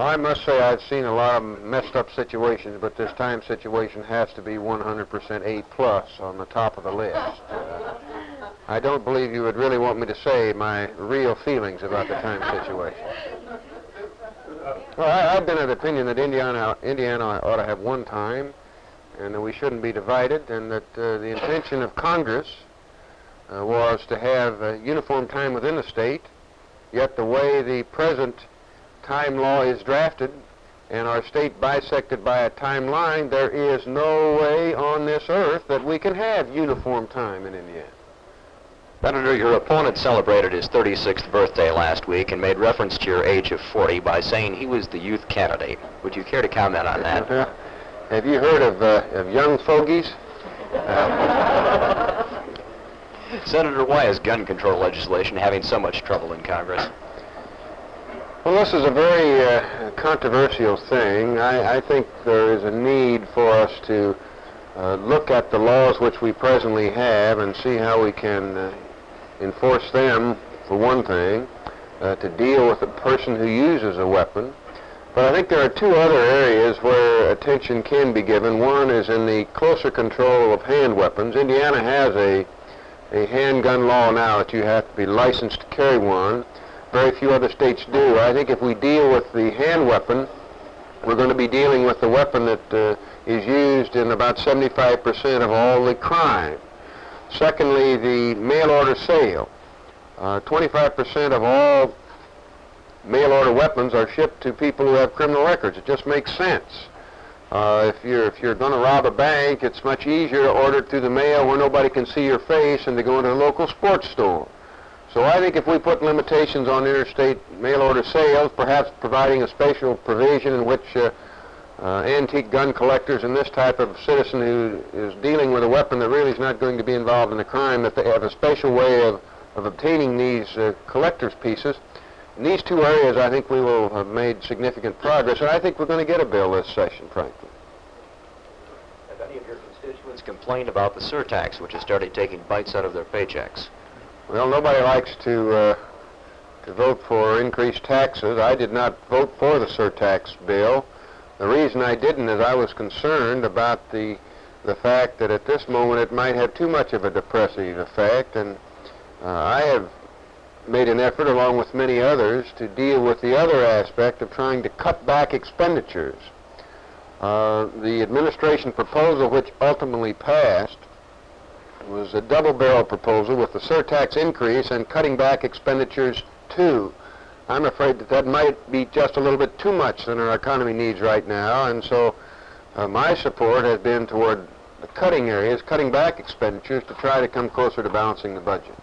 Well, I must say I've seen a lot of messed up situations, but this time situation has to be 100% A plus on the top of the list. I don't believe you would really want me to say my real feelings about the time situation. Well, I've been of the opinion that Indiana ought to have one time, and that we shouldn't be divided, and that the intention of Congress was to have uniform time within the state, yet the way the present time law is drafted and our state bisected by a timeline, there is no way on this earth that we can have uniform time in Indiana. Senator, your opponent celebrated his 36th birthday last week and made reference to your age of 40 by saying he was the youth candidate. Would you care to comment on that? Have you heard of young fogies? Senator, why is gun control legislation having so much trouble in Congress? Well, this is a very controversial thing. I think there is a need for us to look at the laws which we presently have and see how we can enforce them, for one thing, to deal with the person who uses a weapon. But I think there are two other areas where attention can be given. One is in the closer control of hand weapons. Indiana has a handgun law now that you have to be licensed to carry one. Very few other states do. I think if we deal with the hand weapon, we're going to be dealing with the weapon that is used in about 75% of all the crime. Secondly, the mail order sale. 25% of all mail order weapons are shipped to people who have criminal records. It just makes sense. If you're going to rob a bank, it's much easier to order it through the mail where nobody can see your face and to go into a local sports store. So I think if we put limitations on interstate mail order sales, perhaps providing a special provision in which antique gun collectors and this type of citizen who is dealing with a weapon that really is not going to be involved in a crime, that they have a special way of obtaining these collector's pieces. In these two areas, I think we will have made significant progress, and I think we're going to get a bill this session, frankly. Have any of your constituents complained about the surtax, which has started taking bites out of their paychecks? Well, nobody likes to vote for increased taxes. I did not vote for the surtax bill. The reason I didn't is I was concerned about the fact that at this moment it might have too much of a depressive effect, and I have made an effort, along with many others, to deal with the other aspect of trying to cut back expenditures. The administration proposal, which ultimately passed, was a double-barrel proposal with the surtax increase and cutting back expenditures too. I'm afraid that might be just a little bit too much than our economy needs right now, and so my support has been toward the cutting areas, cutting back expenditures to try to come closer to balancing the budget.